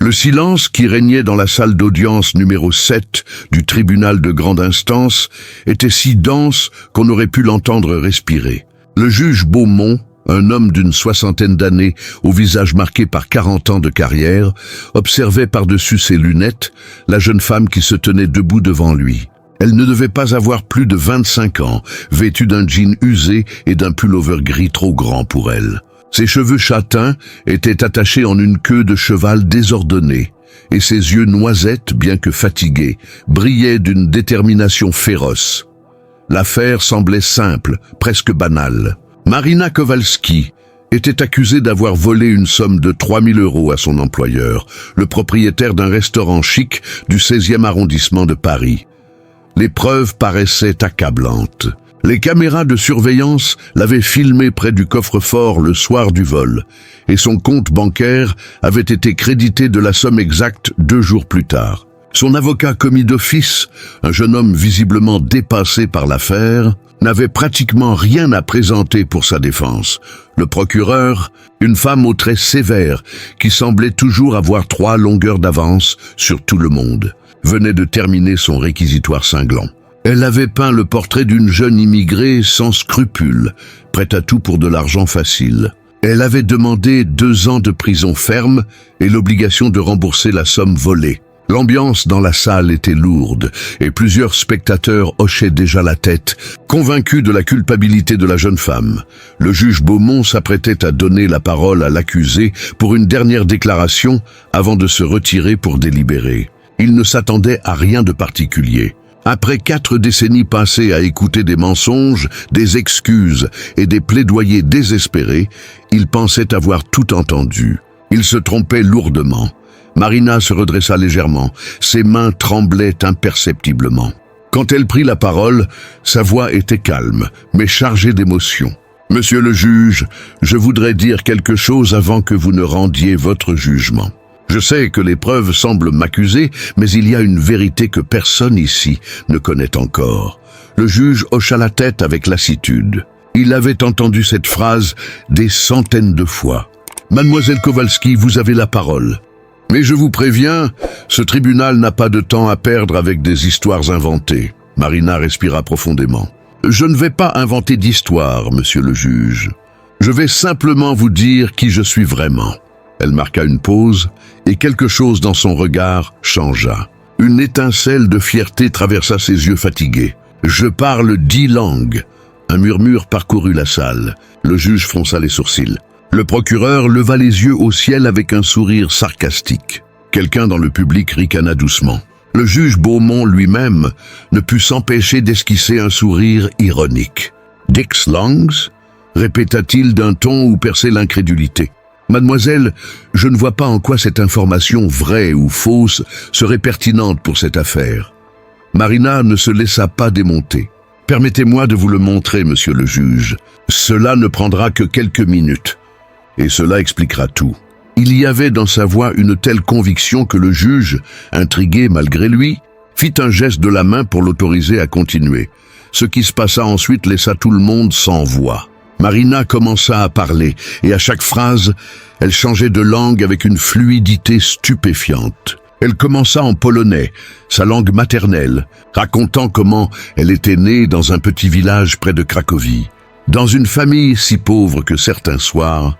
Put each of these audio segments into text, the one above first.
Le silence qui régnait dans la salle d'audience numéro 7 du tribunal de grande instance était si dense qu'on aurait pu l'entendre respirer. Le juge Beaumont, un homme d'une 60aine d'années, au visage marqué par 40 ans de carrière, observait par-dessus ses lunettes la jeune femme qui se tenait debout devant lui. Elle ne devait pas avoir plus de 25 ans, vêtue d'un jean usé et d'un pullover gris trop grand pour elle. Ses cheveux châtains étaient attachés en une queue de cheval désordonnée, et ses yeux noisettes, bien que fatigués, brillaient d'une détermination féroce. L'affaire semblait simple, presque banale. Marina Kowalski était accusée d'avoir volé une somme de 3 000 € à son employeur, le propriétaire d'un restaurant chic du 16e arrondissement de Paris. Les preuves paraissaient accablantes. Les caméras de surveillance l'avaient filmé près du coffre-fort le soir du vol, et son compte bancaire avait été crédité de la somme exacte 2 jours plus tard. Son avocat commis d'office, un jeune homme visiblement dépassé par l'affaire, n'avait pratiquement rien à présenter pour sa défense. Le procureur, une femme aux traits sévères, qui semblait toujours avoir 3 longueurs d'avance sur tout le monde, venait de terminer son réquisitoire cinglant. Elle avait peint le portrait d'une jeune immigrée sans scrupules, prête à tout pour de l'argent facile. Elle avait demandé 2 ans de prison ferme et l'obligation de rembourser la somme volée. L'ambiance dans la salle était lourde et plusieurs spectateurs hochaient déjà la tête, convaincus de la culpabilité de la jeune femme. Le juge Beaumont s'apprêtait à donner la parole à l'accusé pour une dernière déclaration avant de se retirer pour délibérer. Il ne s'attendait à rien de particulier. Après 4 décennies passées à écouter des mensonges, des excuses et des plaidoyers désespérés, il pensait avoir tout entendu. Il se trompait lourdement. Marina se redressa légèrement. Ses mains tremblaient imperceptiblement. Quand elle prit la parole, sa voix était calme, mais chargée d'émotion. « Monsieur le juge, je voudrais dire quelque chose avant que vous ne rendiez votre jugement. Je sais que les preuves semblent m'accuser, mais il y a une vérité que personne ici ne connaît encore. » Le juge hocha la tête avec lassitude. Il avait entendu cette phrase des centaines de fois. « Mademoiselle Kowalski, vous avez la parole. » Mais je vous préviens, ce tribunal n'a pas de temps à perdre avec des histoires inventées. Marina respira profondément. Je ne vais pas inventer d'histoire, monsieur le juge. Je vais simplement vous dire qui je suis vraiment. Elle marqua une pause, et quelque chose dans son regard changea. Une étincelle de fierté traversa ses yeux fatigués. Je parle 10 langues. Un murmure parcourut la salle. Le juge fronça les sourcils. Le procureur leva les yeux au ciel avec un sourire sarcastique. Quelqu'un dans le public ricana doucement. Le juge Beaumont lui-même ne put s'empêcher d'esquisser un sourire ironique. « Dix langues » répéta-t-il d'un ton où perçait l'incrédulité. « Mademoiselle, je ne vois pas en quoi cette information, vraie ou fausse, serait pertinente pour cette affaire. » Marina ne se laissa pas démonter. « Permettez-moi de vous le montrer, monsieur le juge. Cela ne prendra que quelques minutes. » Et cela expliquera tout. Il y avait dans sa voix une telle conviction que le juge, intrigué malgré lui, fit un geste de la main pour l'autoriser à continuer. Ce qui se passa ensuite laissa tout le monde sans voix. Marina commença à parler, et à chaque phrase, elle changeait de langue avec une fluidité stupéfiante. Elle commença en polonais, sa langue maternelle, racontant comment elle était née dans un petit village près de Cracovie. Dans une famille si pauvre que certains soirs,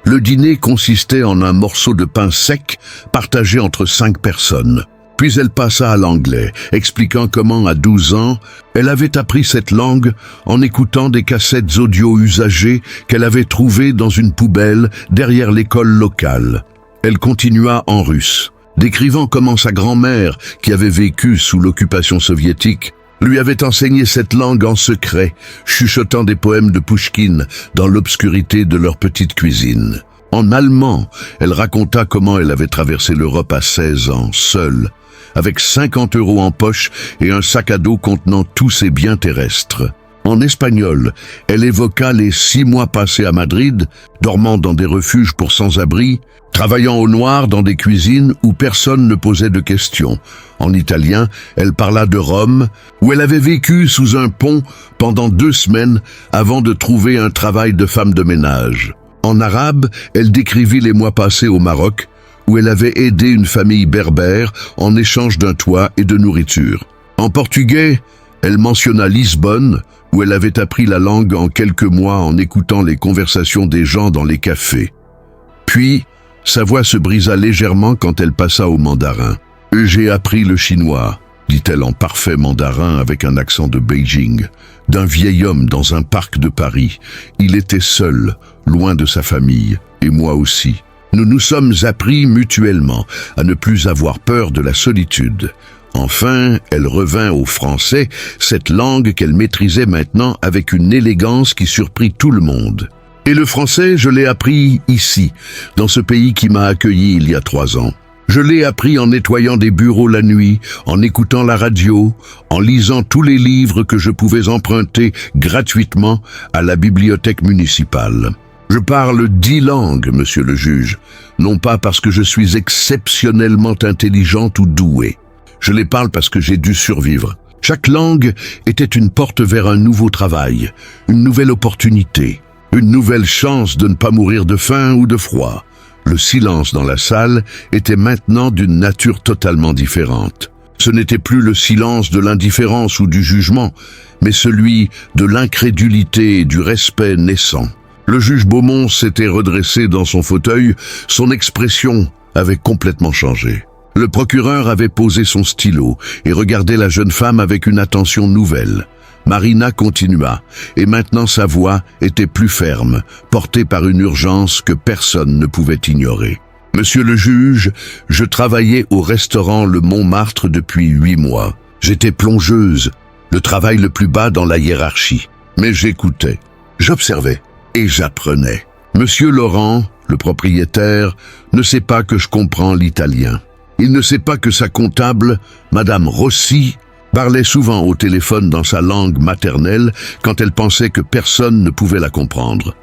le dîner consistait en un morceau de pain sec partagé entre 5 personnes. Puis elle passa à l'anglais, expliquant comment, à 12 ans, elle avait appris cette langue en écoutant des cassettes audio usagées qu'elle avait trouvées dans une poubelle derrière l'école locale. Elle continua en russe, décrivant comment sa grand-mère, qui avait vécu sous l'occupation soviétique, lui avait enseigné cette langue en secret, chuchotant des poèmes de Pouchkine dans l'obscurité de leur petite cuisine. En allemand, elle raconta comment elle avait traversé l'Europe à 16 ans, seule, avec 50 € en poche et un sac à dos contenant tous ses biens terrestres. En espagnol, elle évoqua les 6 mois passés à Madrid, dormant dans des refuges pour sans-abri, travaillant au noir dans des cuisines où personne ne posait de questions. En italien, elle parla de Rome, où elle avait vécu sous un pont pendant 2 semaines avant de trouver un travail de femme de ménage. En arabe, elle décrivit les mois passés au Maroc, où elle avait aidé une famille berbère en échange d'un toit et de nourriture. En portugais, elle mentionna Lisbonne, où elle avait appris la langue en quelques mois en écoutant les conversations des gens dans les cafés. Puis, sa voix se brisa légèrement quand elle passa au mandarin. « J'ai appris le chinois », dit-elle en parfait mandarin avec un accent de Beijing, d'un vieil homme dans un parc de Paris. Il était seul, loin de sa famille, et moi aussi. Nous nous sommes appris mutuellement à ne plus avoir peur de la solitude. Enfin, elle revint au français, cette langue qu'elle maîtrisait maintenant avec une élégance qui surprit tout le monde. Et le français, je l'ai appris ici, dans ce pays qui m'a accueilli il y a 3 ans. Je l'ai appris en nettoyant des bureaux la nuit, en écoutant la radio, en lisant tous les livres que je pouvais emprunter gratuitement à la bibliothèque municipale. Je parle 10 langues, monsieur le juge, non pas parce que je suis exceptionnellement intelligente ou douée. Je les parle parce que j'ai dû survivre. Chaque langue était une porte vers un nouveau travail, une nouvelle opportunité, une nouvelle chance de ne pas mourir de faim ou de froid. Le silence dans la salle était maintenant d'une nature totalement différente. Ce n'était plus le silence de l'indifférence ou du jugement, mais celui de l'incrédulité et du respect naissant. Le juge Beaumont s'était redressé dans son fauteuil, son expression avait complètement changé. Le procureur avait posé son stylo et regardait la jeune femme avec une attention nouvelle. Marina continua, et maintenant sa voix était plus ferme, portée par une urgence que personne ne pouvait ignorer. « Monsieur le juge, je travaillais au restaurant Le Montmartre depuis 8 mois. J'étais plongeuse, le travail le plus bas dans la hiérarchie. Mais j'écoutais, j'observais et j'apprenais. Monsieur Laurent, le propriétaire, ne sait pas que je comprends l'italien. Il ne sait pas que sa comptable, Madame Rossi, parlait souvent au téléphone dans sa langue maternelle quand elle pensait que personne ne pouvait la comprendre.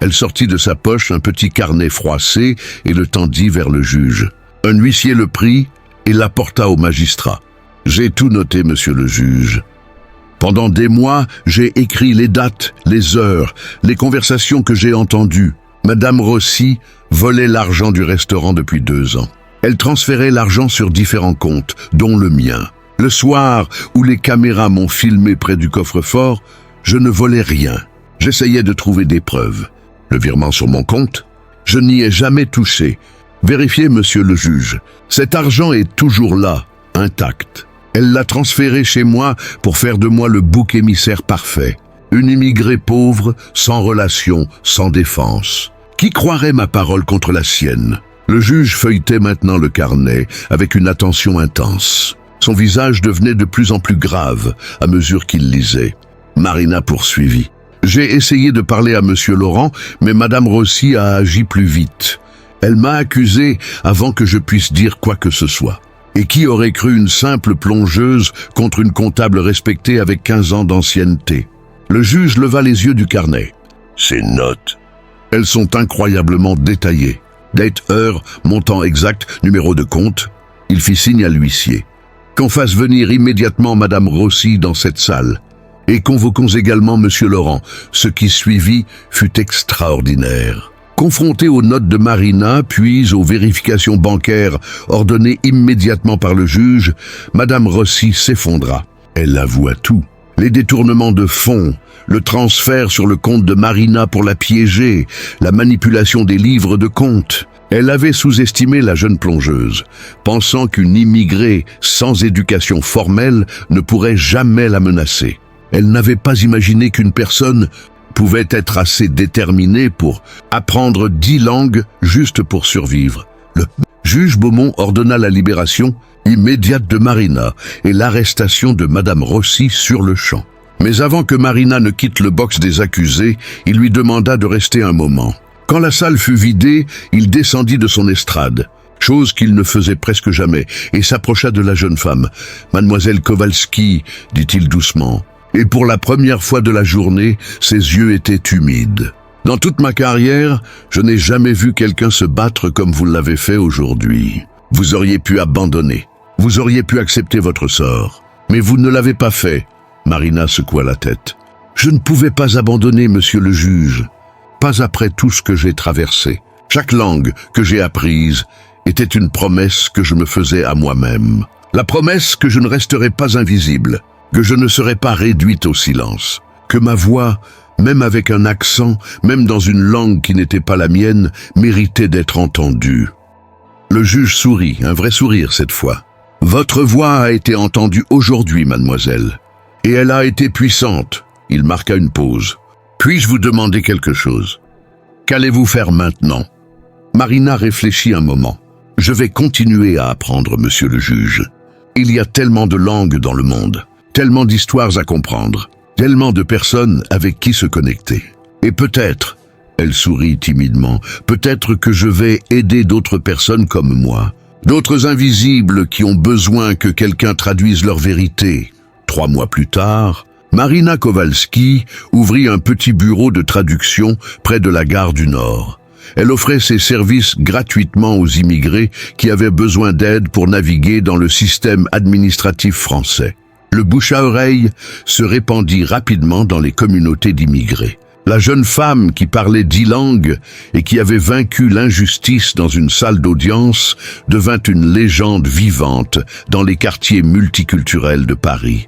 Elle sortit de sa poche un petit carnet froissé et le tendit vers le juge. Un huissier le prit et l'apporta au magistrat. « J'ai tout noté, monsieur le juge. Pendant des mois, j'ai écrit les dates, les heures, les conversations que j'ai entendues. Madame Rossi volait l'argent du restaurant depuis 2 ans. Elle transférait l'argent sur différents comptes, dont le mien. Le soir où les caméras m'ont filmé près du coffre-fort, je ne volais rien. J'essayais de trouver des preuves. Le virement sur mon compte, je n'y ai jamais touché. Vérifiez, monsieur le juge. Cet argent est toujours là, intact. Elle l'a transféré chez moi pour faire de moi le bouc émissaire parfait. Une immigrée pauvre, sans relation, sans défense. Qui croirait ma parole contre la sienne ? Le juge feuilletait maintenant le carnet avec une attention intense. Son visage devenait de plus en plus grave à mesure qu'il lisait. Marina poursuivit. « J'ai essayé de parler à monsieur Laurent, mais madame Rossi a agi plus vite. Elle m'a accusé avant que je puisse dire quoi que ce soit. Et qui aurait cru une simple plongeuse contre une comptable respectée avec 15 ans d'ancienneté ?» Le juge leva les yeux du carnet. « Ces notes, elles sont incroyablement détaillées. Date, heure, montant exact, numéro de compte. » Il fit signe à l'huissier. « Qu'on fasse venir immédiatement madame Rossi dans cette salle. Et convoquons également monsieur Laurent. » Ce qui suivit fut extraordinaire. Confrontée aux notes de Marina, puis aux vérifications bancaires ordonnées immédiatement par le juge, madame Rossi s'effondra. Elle avoua tout. Les détournements de fonds, le transfert sur le compte de Marina pour la piéger, la manipulation des livres de compte. Elle avait sous-estimé la jeune plongeuse, pensant qu'une immigrée sans éducation formelle ne pourrait jamais la menacer. Elle n'avait pas imaginé qu'une personne pouvait être assez déterminée pour apprendre 10 langues juste pour survivre. Le juge Beaumont ordonna la libération immédiate de Marina et l'arrestation de madame Rossi sur le champ. Mais avant que Marina ne quitte le box des accusés, il lui demanda de rester un moment. Quand la salle fut vidée, il descendit de son estrade, chose qu'il ne faisait presque jamais, et s'approcha de la jeune femme. « Mademoiselle Kowalski », dit-il doucement, et pour la première fois de la journée, ses yeux étaient humides. « Dans toute ma carrière, je n'ai jamais vu quelqu'un se battre comme vous l'avez fait aujourd'hui. Vous auriez pu abandonner, vous auriez pu accepter votre sort, mais vous ne l'avez pas fait. » Marina secoua la tête. « Je ne pouvais pas abandonner, monsieur le juge. Pas après tout ce que j'ai traversé, chaque langue que j'ai apprise était une promesse que je me faisais à moi-même. La promesse que je ne resterais pas invisible, que je ne serais pas réduite au silence, que ma voix, même avec un accent, même dans une langue qui n'était pas la mienne, méritait d'être entendue. Le juge sourit, un vrai sourire cette fois. « Votre voix a été entendue aujourd'hui, mademoiselle. Et elle a été puissante. » Il marqua une pause. « Puis-je vous demander quelque chose? Qu'allez-vous faire maintenant ?» Marina réfléchit un moment. « Je vais continuer à apprendre, monsieur le juge. Il y a tellement de langues dans le monde, tellement d'histoires à comprendre, tellement de personnes avec qui se connecter. Et peut-être, elle sourit timidement, peut-être que je vais aider d'autres personnes comme moi, d'autres invisibles qui ont besoin que quelqu'un traduise leur vérité. » 3 mois plus tard, Marina Kowalski ouvrit un petit bureau de traduction près de la gare du Nord. Elle offrait ses services gratuitement aux immigrés qui avaient besoin d'aide pour naviguer dans le système administratif français. Le bouche à oreille se répandit rapidement dans les communautés d'immigrés. La jeune femme qui parlait 10 langues et qui avait vaincu l'injustice dans une salle d'audience devint une légende vivante dans les quartiers multiculturels de Paris.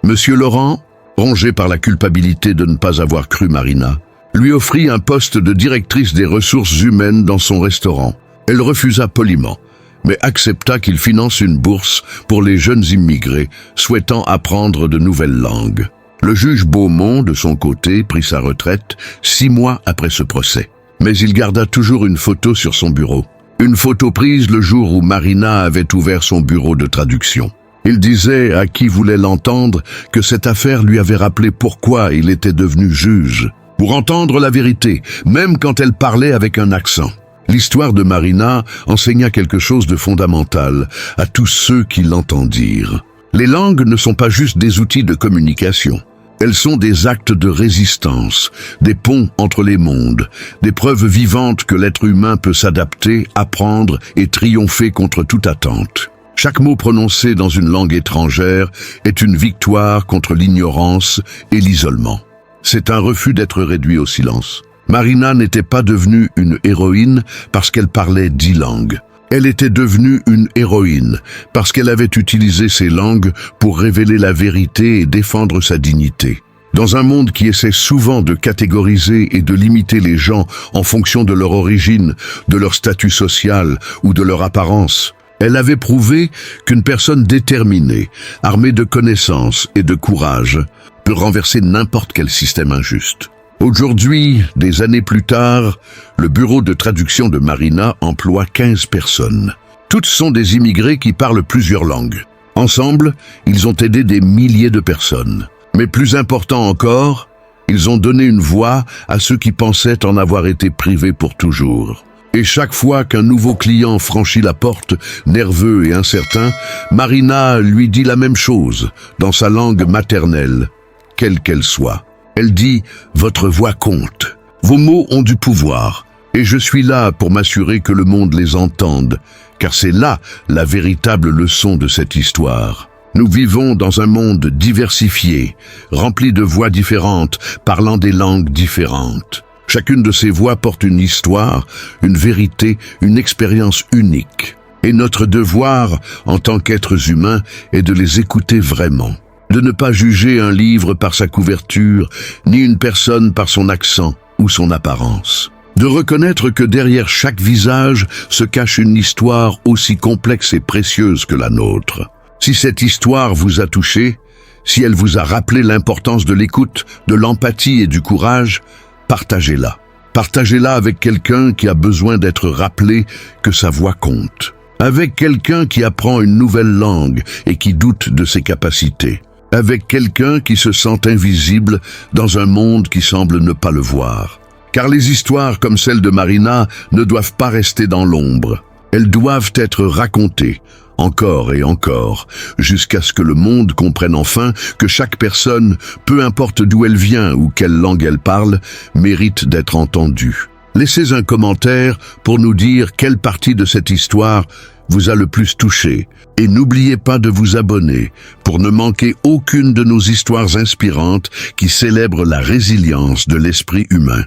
Monsieur Laurent, rongé par la culpabilité de ne pas avoir cru Marina, lui offrit un poste de directrice des ressources humaines dans son restaurant. Elle refusa poliment, mais accepta qu'il finance une bourse pour les jeunes immigrés souhaitant apprendre de nouvelles langues. Le juge Beaumont, de son côté, prit sa retraite 6 mois après ce procès. Mais il garda toujours une photo sur son bureau. Une photo prise le jour où Marina avait ouvert son bureau de traduction. Il disait à qui voulait l'entendre que cette affaire lui avait rappelé pourquoi il était devenu juge. Pour entendre la vérité, même quand elle parlait avec un accent. L'histoire de Marina enseigna quelque chose de fondamental à tous ceux qui l'entendirent. Les langues ne sont pas juste des outils de communication. Elles sont des actes de résistance, des ponts entre les mondes, des preuves vivantes que l'être humain peut s'adapter, apprendre et triompher contre toute attente. Chaque mot prononcé dans une langue étrangère est une victoire contre l'ignorance et l'isolement. C'est un refus d'être réduit au silence. Marina n'était pas devenue une héroïne parce qu'elle parlait 10 langues. Elle était devenue une héroïne parce qu'elle avait utilisé ces langues pour révéler la vérité et défendre sa dignité. Dans un monde qui essaie souvent de catégoriser et de limiter les gens en fonction de leur origine, de leur statut social ou de leur apparence, elle avait prouvé qu'une personne déterminée, armée de connaissances et de courage, peut renverser n'importe quel système injuste. Aujourd'hui, des années plus tard, le bureau de traduction de Marina emploie 15 personnes. Toutes sont des immigrés qui parlent plusieurs langues. Ensemble, ils ont aidé des milliers de personnes. Mais plus important encore, ils ont donné une voix à ceux qui pensaient en avoir été privés pour toujours. Et chaque fois qu'un nouveau client franchit la porte, nerveux et incertain, Marina lui dit la même chose, dans sa langue maternelle, quelle qu'elle soit. Elle dit « Votre voix compte. Vos mots ont du pouvoir. Et je suis là pour m'assurer que le monde les entende, car c'est là la véritable leçon de cette histoire. Nous vivons dans un monde diversifié, rempli de voix différentes, parlant des langues différentes. Chacune de ces voix porte une histoire, une vérité, une expérience unique. Et notre devoir, en tant qu'êtres humains, est de les écouter vraiment. De ne pas juger un livre par sa couverture, ni une personne par son accent ou son apparence. De reconnaître que derrière chaque visage se cache une histoire aussi complexe et précieuse que la nôtre. Si cette histoire vous a touché, si elle vous a rappelé l'importance de l'écoute, de l'empathie et du courage, partagez-la. Partagez-la avec quelqu'un qui a besoin d'être rappelé que sa voix compte. Avec quelqu'un qui apprend une nouvelle langue et qui doute de ses capacités. Avec quelqu'un qui se sent invisible dans un monde qui semble ne pas le voir. Car les histoires comme celle de Marina ne doivent pas rester dans l'ombre. Elles doivent être racontées, encore et encore, jusqu'à ce que le monde comprenne enfin que chaque personne, peu importe d'où elle vient ou quelle langue elle parle, mérite d'être entendue. Laissez un commentaire pour nous dire quelle partie de cette histoire vous a le plus touché. Et n'oubliez pas de vous abonner pour ne manquer aucune de nos histoires inspirantes qui célèbrent la résilience de l'esprit humain.